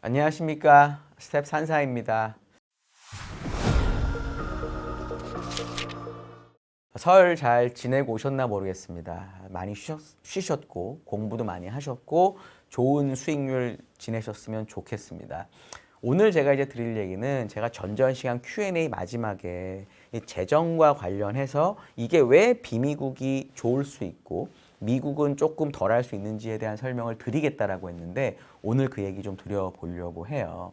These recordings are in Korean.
안녕하십니까. 스텝 산사입니다. 설 잘 지내고 오셨나 모르겠습니다. 많이 쉬셨고 공부도 많이 하셨고 좋은 수익률 지내셨으면 좋겠습니다. 오늘 제가 이제 드릴 얘기는 제가 전전시간 Q&A 마지막에 이 재정과 관련해서 이게 왜 비미국이 좋을 수 있고 미국은 조금 덜 할 수 있는지에 대한 설명을 드리겠다라고 했는데 오늘 그 얘기 좀 드려보려고 해요.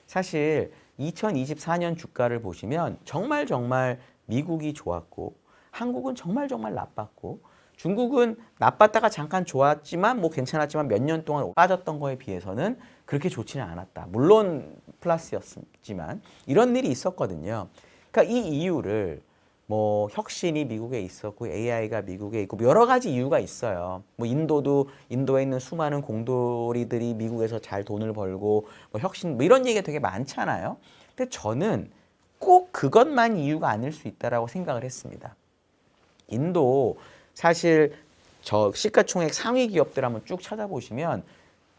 사실 2024년 주가를 보시면 정말 미국이 좋았고 한국은 정말 나빴고 중국은 나빴다가 잠깐 좋았지만 뭐 괜찮았지만 몇 년 동안 빠졌던 거에 비해서는 그렇게 좋지는 않았다. 물론 플러스였지만 이런 일이 있었거든요. 그러니까 이 이유를 뭐 혁신이 미국에 있었고 AI가 미국에 있고 여러 가지 이유가 있어요. 뭐 인도에 있는 수많은 공돌이들이 미국에서 잘 돈을 벌고 뭐 혁신 뭐 이런 얘기가 되게 많잖아요. 근데 저는 꼭 그것만 이유가 아닐 수 있다라고 생각을 했습니다. 인도 사실 저 시가총액 상위 기업들 한번 쭉 찾아보시면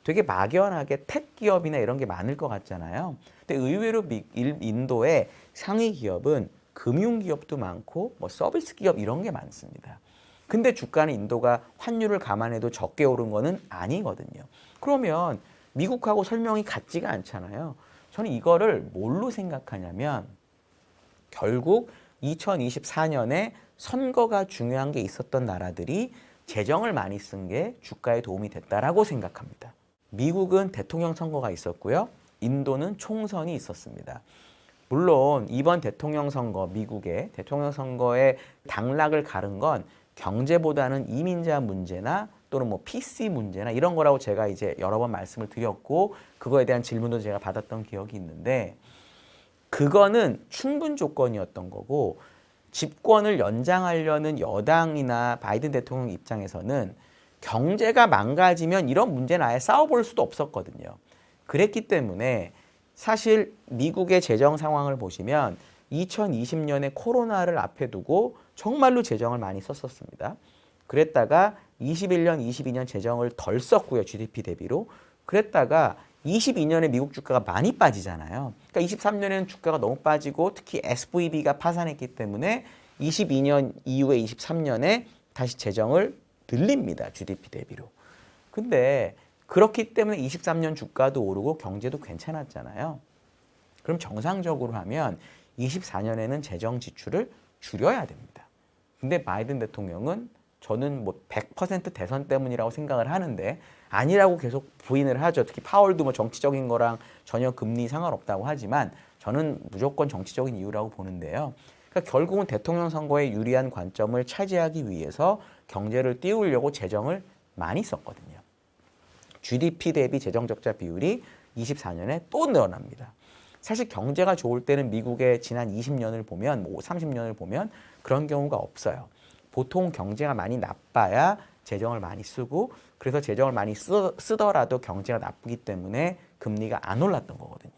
되게 막연하게 택 기업이나 이런 게 많을 것 같잖아요. 근데 의외로 인도의 상위 기업은 금융 기업도 많고 뭐 서비스 기업 이런 게 많습니다. 근데 주가는 인도가 환율을 감안해도 적게 오른 거는 아니거든요. 그러면 미국하고 설명이 같지가 않잖아요. 저는 이거를 뭘로 생각하냐면 결국 2024년에 선거가 중요한 게 있었던 나라들이 재정을 많이 쓴 게 주가에 도움이 됐다라고 생각합니다. 미국은 대통령 선거가 있었고요. 인도는 총선이 있었습니다. 물론 이번 대통령 선거, 미국의 대통령 선거에 당락을 가른 건 경제보다는 이민자 문제나 또는 뭐 PC 문제나 이런 거라고 제가 이제 여러 번 말씀을 드렸고 그거에 대한 질문도 제가 받았던 기억이 있는데 그거는 충분 조건이었던 거고 집권을 연장하려는 여당이나 바이든 대통령 입장에서는 경제가 망가지면 이런 문제는 아예 싸워볼 수도 없었거든요. 그랬기 때문에 사실 미국의 재정 상황을 보시면 2020년에 코로나를 앞에 두고 정말로 재정을 많이 썼었습니다. 그랬다가 21년, 22년 재정을 덜 썼고요. GDP 대비로. 그랬다가 22년에 미국 주가가 많이 빠지잖아요. 그러니까 23년에는 주가가 너무 빠지고 특히 SVB가 파산했기 때문에 22년 이후에 23년에 다시 재정을 늘립니다. GDP 대비로. 근데 그렇기 때문에 23년 주가도 오르고 경제도 괜찮았잖아요. 그럼 정상적으로 하면 24년에는 재정 지출을 줄여야 됩니다. 근데 바이든 대통령은 저는 뭐 100% 대선 때문이라고 생각을 하는데 아니라고 계속 부인을 하죠. 특히 파월도 뭐 정치적인 거랑 전혀 금리 상관없다고 하지만 저는 무조건 정치적인 이유라고 보는데요. 그러니까 결국은 대통령 선거에 유리한 관점을 차지하기 위해서 경제를 띄우려고 재정을 많이 썼거든요. GDP 대비 재정 적자 비율이 24년에 또 늘어납니다. 사실 경제가 좋을 때는 미국의 지난 20년을 보면 뭐 30년을 보면 그런 경우가 없어요. 보통 경제가 많이 나빠야 재정을 많이 쓰고 그래서 재정을 많이 쓰더라도 경제가 나쁘기 때문에 금리가 안 올랐던 거거든요.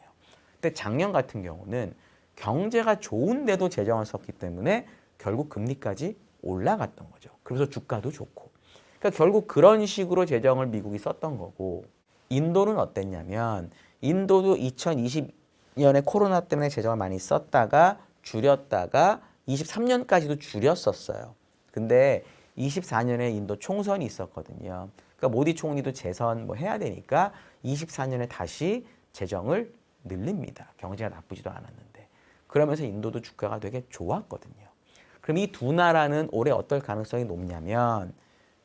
근데 작년 같은 경우는 경제가 좋은데도 재정을 썼기 때문에 결국 금리까지 올라갔던 거죠. 그래서 주가도 좋고. 그러니까 결국 그런 식으로 재정을 미국이 썼던 거고 인도는 어땠냐면 인도도 2020년에 코로나 때문에 재정을 많이 썼다가 줄였다가 23년까지도 줄였었어요. 근데 24년에 인도 총선이 있었거든요. 그러니까 모디 총리도 재선 뭐 해야 되니까 24년에 다시 재정을 늘립니다. 경제가 나쁘지도 않았는데. 그러면서 인도도 주가가 되게 좋았거든요. 그럼 이 두 나라는 올해 어떨 가능성이 높냐면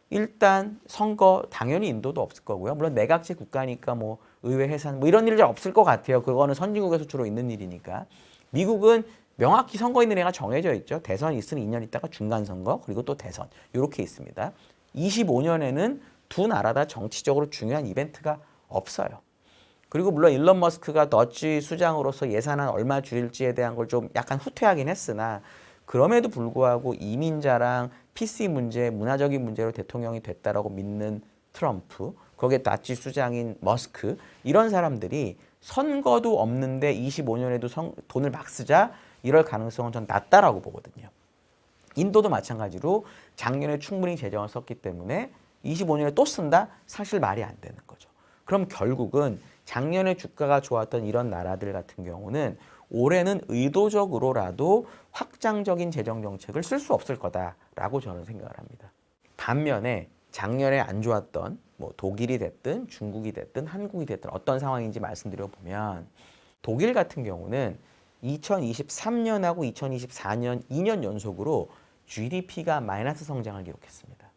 일단 선거 당연히 인도도 없을 거고요. 물론 내각제 국가니까 뭐 의회 해산 뭐 이런 일은 잘 없을 것 같아요. 그거는 선진국에서 주로 있는 일이니까. 미국은 명확히 선거 있는 애가 정해져 있죠. 대선 있으면 2년 있다가 중간 선거 그리고 또 대선 이렇게 있습니다. 25년에는 두 나라 다 정치적으로 중요한 이벤트가 없어요. 그리고 물론 일론 머스크가 더치 수장으로서 예산안 얼마 줄일지에 대한 걸 좀 약간 후퇴하긴 했으나 그럼에도 불구하고 이민자랑 PC 문제, 문화적인 문제로 대통령이 됐다라고 믿는 트럼프, 거기에 나치 수장인 머스크 이런 사람들이 선거도 없는데 25년에도 돈을 막 쓰자 이럴 가능성은 전 낮다라고 보거든요. 인도도 마찬가지로 작년에 충분히 재정을 썼기 때문에 25년에 또 쓴다? 사실 말이 안 되는 거죠. 그럼 결국은 작년에 주가가 좋았던 이런 나라들 같은 경우는 올해는 의도적으로라도 확장적인 재정 정책을 쓸 수 없을 거다라고 저는 생각을 합니다. 반면에 작년에 안 좋았던 뭐 독일이 됐든 중국이 됐든 한국이 됐든 어떤 상황인지 말씀드려 보면 독일 같은 경우는 2023년하고 2024년 2년 연속으로 GDP가 마이너스 성장을 기록했습니다.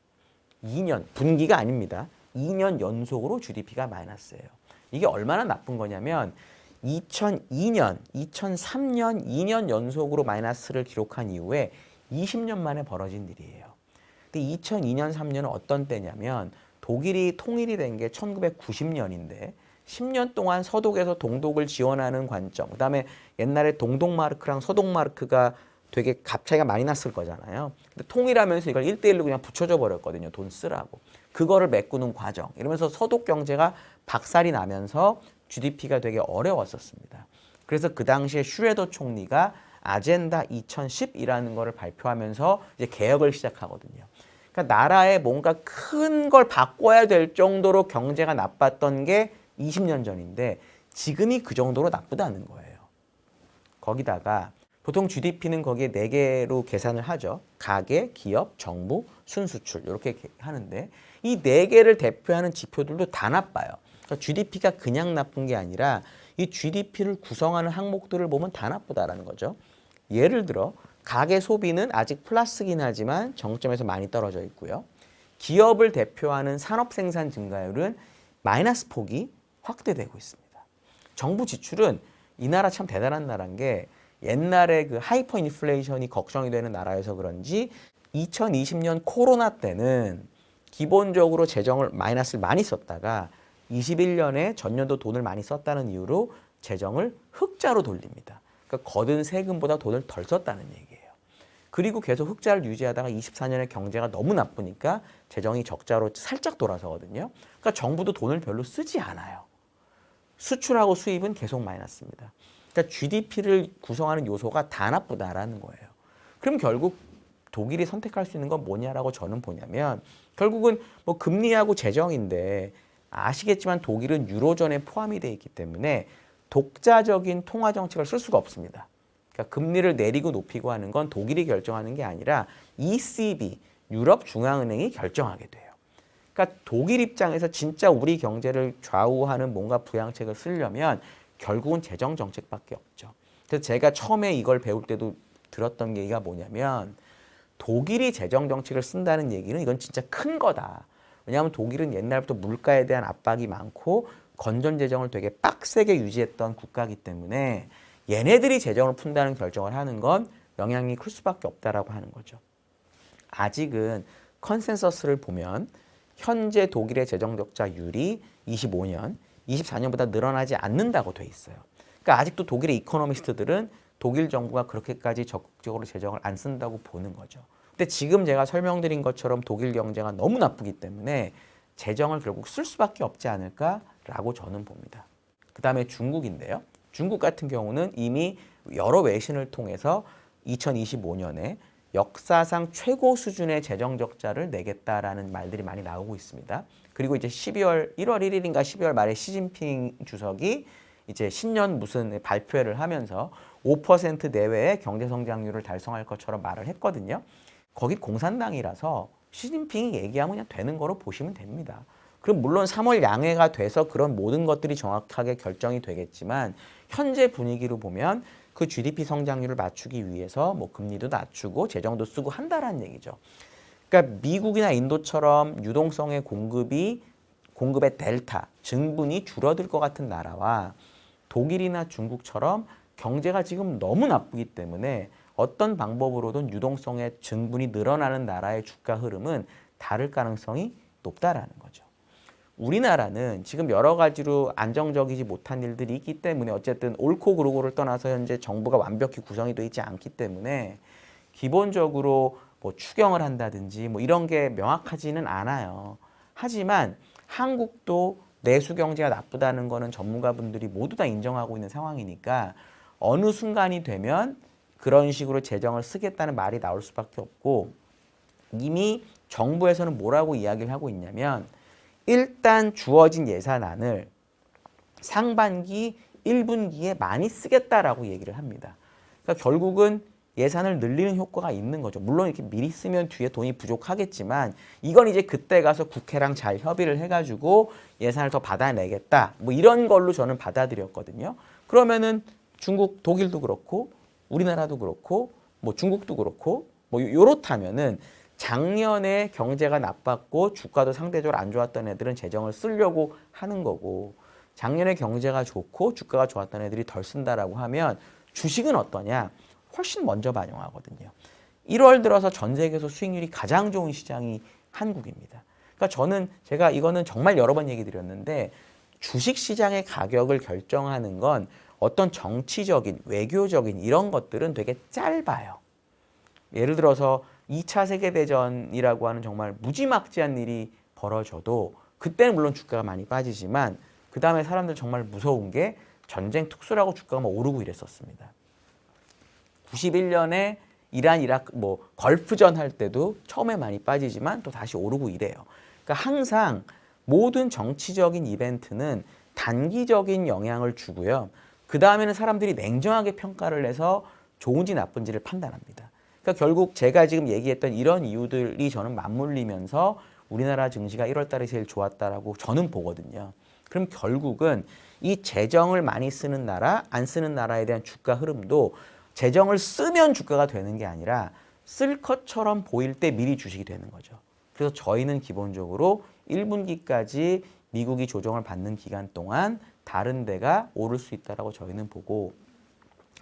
2년, 분기가 아닙니다. 2년 연속으로 GDP가 마이너스예요. 이게 얼마나 나쁜 거냐면 2002년, 2003년 2년 연속으로 마이너스를 기록한 이후에 20년 만에 벌어진 일이에요. 근데 2002년, 3년은 어떤 때냐면 독일이 통일이 된 게 1990년인데 10년 동안 서독에서 동독을 지원하는 관점, 그다음에 옛날에 동독마르크랑 서독마르크가 되게 값 차이가 많이 났을 거잖아요. 근데 통일하면서 이걸 1대1로 그냥 붙여줘 버렸거든요. 돈 쓰라고. 그거를 메꾸는 과정. 이러면서 서독 경제가 박살이 나면서 GDP가 되게 어려웠었습니다. 그래서 그 당시에 슈레더 총리가 아젠다 2010이라는 거를 발표하면서 이제 개혁을 시작하거든요. 그러니까 나라에 뭔가 큰 걸 바꿔야 될 정도로 경제가 나빴던 게 20년 전인데 지금이 그 정도로 나쁘다는 거예요. 거기다가 보통 GDP는 거기에 4개로 계산을 하죠. 가계, 기업, 정부, 순수출 이렇게 하는데 이 4개를 대표하는 지표들도 다 나빠요. 그러니까 GDP가 그냥 나쁜 게 아니라 이 GDP를 구성하는 항목들을 보면 다 나쁘다라는 거죠. 예를 들어 가계 소비는 아직 플러스긴 하지만 정점에서 많이 떨어져 있고요. 기업을 대표하는 산업 생산 증가율은 마이너스 폭이 확대되고 있습니다. 정부 지출은 이 나라 참 대단한 나라인 게 옛날에 그 하이퍼 인플레이션이 걱정이 되는 나라여서 그런지 2020년 코로나 때는 기본적으로 재정을 마이너스를 많이 썼다가 21년에 전년도 돈을 많이 썼다는 이유로 재정을 흑자로 돌립니다. 그러니까 거둔 세금보다 돈을 덜 썼다는 얘기예요. 그리고 계속 흑자를 유지하다가 24년에 경제가 너무 나쁘니까 재정이 적자로 살짝 돌아서거든요. 그러니까 정부도 돈을 별로 쓰지 않아요. 수출하고 수입은 계속 마이너스입니다. 그러니까 GDP를 구성하는 요소가 다 나쁘다라는 거예요. 그럼 결국 독일이 선택할 수 있는 건 뭐냐라고 저는 보냐면 결국은 뭐 금리하고 재정인데 아시겠지만 독일은 유로존에 포함이 되어 있기 때문에 독자적인 통화 정책을 쓸 수가 없습니다. 그러니까 금리를 내리고 높이고 하는 건 독일이 결정하는 게 아니라 ECB, 유럽 중앙은행이 결정하게 돼요. 그러니까 독일 입장에서 진짜 우리 경제를 좌우하는 뭔가 부양책을 쓰려면 결국은 재정 정책밖에 없죠. 그래서 제가 처음에 이걸 배울 때도 들었던 얘기가 뭐냐면 독일이 재정 정책을 쓴다는 얘기는 이건 진짜 큰 거다. 왜냐하면 독일은 옛날부터 물가에 대한 압박이 많고 건전 재정을 되게 빡세게 유지했던 국가이기 때문에 얘네들이 재정을 푼다는 결정을 하는 건 영향이 클 수밖에 없다라고 하는 거죠. 아직은 컨센서스를 보면 현재 독일의 재정 적자율이 25년, 24년보다 늘어나지 않는다고 돼 있어요. 그러니까 아직도 독일의 이코노미스트들은 독일 정부가 그렇게까지 적극적으로 재정을 안 쓴다고 보는 거죠. 근데 지금 제가 설명드린 것처럼 독일 경제가 너무 나쁘기 때문에 재정을 결국 쓸 수밖에 없지 않을까라고 저는 봅니다. 그 다음에 중국인데요. 중국 같은 경우는 이미 여러 외신을 통해서 2025년에 역사상 최고 수준의 재정 적자를 내겠다라는 말들이 많이 나오고 있습니다. 그리고 이제 1월 1일인가 12월 말에 시진핑 주석이 이제 신년 무슨 발표를 하면서 5% 내외의 경제 성장률을 달성할 것처럼 말을 했거든요. 거기 공산당이라서 시진핑이 얘기하면 그냥 되는 거로 보시면 됩니다. 그럼 물론 3월 양해가 돼서 그런 모든 것들이 정확하게 결정이 되겠지만 현재 분위기로 보면 그 GDP 성장률을 맞추기 위해서 뭐 금리도 낮추고 재정도 쓰고 한다라는 얘기죠. 그러니까 미국이나 인도처럼 유동성의 공급의 델타, 증분이 줄어들 것 같은 나라와 독일이나 중국처럼 경제가 지금 너무 나쁘기 때문에 어떤 방법으로든 유동성의 증분이 늘어나는 나라의 주가 흐름은 다를 가능성이 높다라는 거죠. 우리나라는 지금 여러 가지로 안정적이지 못한 일들이 있기 때문에 어쨌든 옳고 그르고를 떠나서 현재 정부가 완벽히 구성이 되어 있지 않기 때문에 기본적으로 뭐 추경을 한다든지 뭐 이런 게 명확하지는 않아요. 하지만 한국도 내수 경제가 나쁘다는 거는 전문가분들이 모두 다 인정하고 있는 상황이니까 어느 순간이 되면 그런 식으로 재정을 쓰겠다는 말이 나올 수밖에 없고 이미 정부에서는 뭐라고 이야기를 하고 있냐면 일단 주어진 예산안을 상반기 1분기에 많이 쓰겠다라고 얘기를 합니다. 그러니까 결국은 예산을 늘리는 효과가 있는 거죠. 물론 이렇게 미리 쓰면 뒤에 돈이 부족하겠지만 이건 이제 그때 가서 국회랑 잘 협의를 해가지고 예산을 더 받아내겠다. 뭐 이런 걸로 저는 받아들였거든요. 그러면은 중국, 독일도 그렇고 우리나라도 그렇고 뭐 중국도 그렇고 뭐 요렇다면은 작년에 경제가 나빴고 주가도 상대적으로 안 좋았던 애들은 재정을 쓰려고 하는 거고 작년에 경제가 좋고 주가가 좋았던 애들이 덜 쓴다라고 하면 주식은 어떠냐? 훨씬 먼저 반영하거든요. 1월 들어서 전 세계에서 수익률이 가장 좋은 시장이 한국입니다. 그러니까 제가 이거는 정말 여러 번 얘기 드렸는데 주식 시장의 가격을 결정하는 건 어떤 정치적인, 외교적인 이런 것들은 되게 짧아요. 예를 들어서 2차 세계대전이라고 하는 정말 무지막지한 일이 벌어져도 그때는 물론 주가가 많이 빠지지만 그 다음에 사람들 정말 무서운 게 전쟁 특수라고 주가가 막 오르고 이랬었습니다. 91년에 이란, 이라크, 뭐 걸프전 할 때도 처음에 많이 빠지지만 또 다시 오르고 이래요. 그러니까 항상 모든 정치적인 이벤트는 단기적인 영향을 주고요. 그 다음에는 사람들이 냉정하게 평가를 해서 좋은지 나쁜지를 판단합니다. 그러니까 결국 제가 지금 얘기했던 이런 이유들이 저는 맞물리면서 우리나라 증시가 1월 달에 제일 좋았다라고 저는 보거든요. 그럼 결국은 이 재정을 많이 쓰는 나라, 안 쓰는 나라에 대한 주가 흐름도 재정을 쓰면 주가가 되는 게 아니라 쓸 것처럼 보일 때 미리 주식이 되는 거죠. 그래서 저희는 기본적으로 1분기까지 미국이 조정을 받는 기간 동안 다른 데가 오를 수 있다라고 저희는 보고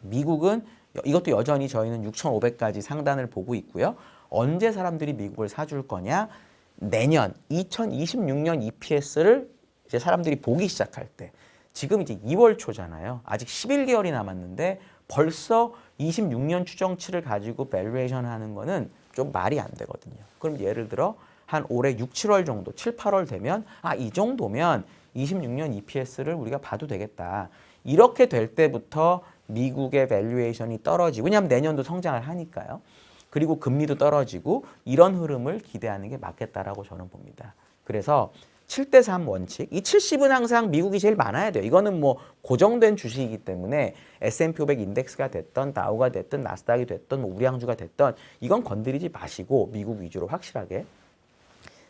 미국은 이것도 여전히 저희는 6,500까지 상단을 보고 있고요. 언제 사람들이 미국을 사줄 거냐? 내년 2026년 EPS를 이제 사람들이 보기 시작할 때 지금 이제 2월 초잖아요. 아직 11개월이 남았는데 벌써 26년 추정치를 가지고 밸류에이션 하는 거는 좀 말이 안 되거든요. 그럼 예를 들어 한 올해 6, 7월 정도, 7, 8월 되면 이 정도면 26년 EPS를 우리가 봐도 되겠다. 이렇게 될 때부터 미국의 밸류에이션이 떨어지고 왜냐하면 내년도 성장을 하니까요. 그리고 금리도 떨어지고 이런 흐름을 기대하는 게 맞겠다라고 저는 봅니다. 그래서 7대3 원칙, 이 70은 항상 미국이 제일 많아야 돼요. 이거는 뭐 고정된 주식이기 때문에 S&P 500 인덱스가 됐던 다우가 됐든 나스닥이 됐든 뭐 우량주가 됐든 이건 건드리지 마시고 미국 위주로 확실하게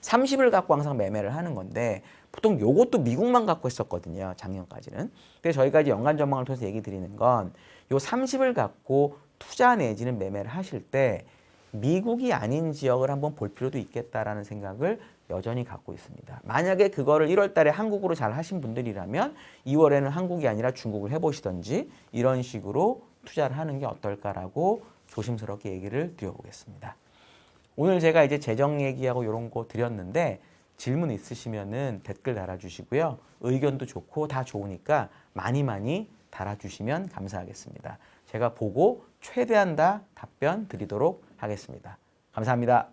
30을 갖고 항상 매매를 하는 건데 보통 요것도 미국만 갖고 있었거든요. 작년까지는. 근데 저희가 이제 연간 전망을 통해서 얘기 드리는 건 요 30을 갖고 투자 내지는 매매를 하실 때 미국이 아닌 지역을 한번 볼 필요도 있겠다라는 생각을 여전히 갖고 있습니다. 만약에 그거를 1월 달에 한국으로 잘 하신 분들이라면 2월에는 한국이 아니라 중국을 해보시던지 이런 식으로 투자를 하는 게 어떨까라고 조심스럽게 얘기를 드려보겠습니다. 오늘 제가 이제 재정 얘기하고 이런 거 드렸는데 질문 있으시면은 댓글 달아주시고요. 의견도 좋고 다 좋으니까 많이 달아주시면 감사하겠습니다. 제가 보고 최대한 다 답변 드리도록 하겠습니다. 감사합니다.